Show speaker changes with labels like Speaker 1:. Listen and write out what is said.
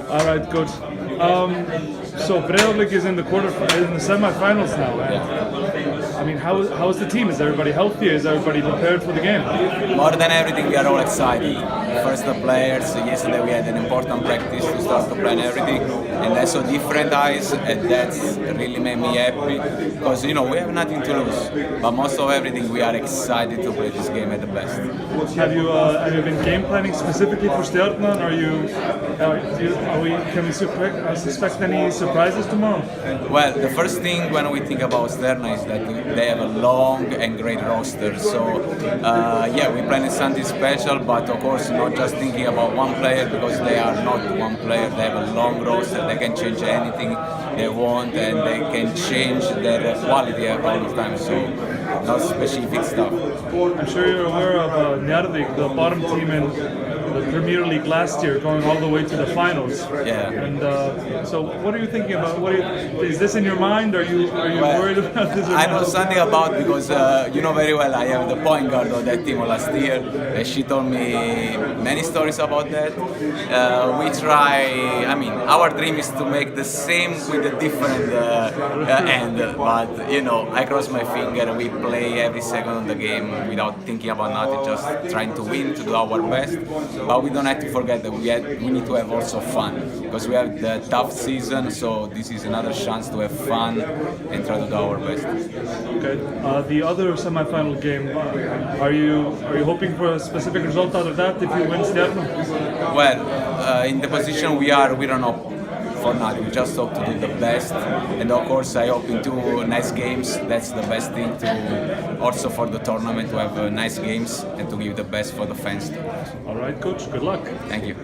Speaker 1: All right, coach. So Breivik is in the in the semifinals now. I mean, how is the team? Is everybody healthy? Is everybody prepared for the game?
Speaker 2: More than everything, we are all excited. First, the players. Yesterday, we had an important practice to start to plan everything, and I saw different eyes, and that really made me happy because we have nothing to lose. But most of everything, we are excited to play this game at the best.
Speaker 1: Have you been game planning specifically for Stjarnan? Can we suspect any surprises tomorrow?
Speaker 2: Well, the first thing when we think about Sterna is that they have a long and great roster. So, we planning something special, but of course not just thinking about one player because they are not one player. They have a long roster. They can change anything they want, and they can change their quality all the time. So, not specific stuff.
Speaker 1: I'm sure you're aware of Njarðvík, the bottom team in the Premier League last year, going all the way to the finals.
Speaker 2: Yeah.
Speaker 1: And so, what are you thinking about? Is this in your mind? Are you worried about this?
Speaker 2: I know something about because you know very well. I have the point guard of that team last year. And she told me many stories about that. We try. I mean, our dream is to make the same with a different end. But I cross my finger. We play every second of the game without thinking about nothing, just trying to win, to do our best. But we don't have to forget that we need to have also fun because we have the tough season. So this is another chance to have fun and try to do our best.
Speaker 1: Okay. The other semi-final game, are you hoping for a specific result out of that if you win Stjarnan?
Speaker 2: Well, in the position we don't know for nothing. We just hope to do the best, and of course I hope in 2 nice games. That's the best thing to also for the tournament to have nice games and to give the best for the fans.
Speaker 1: All right, coach. Good luck.
Speaker 2: Thank you.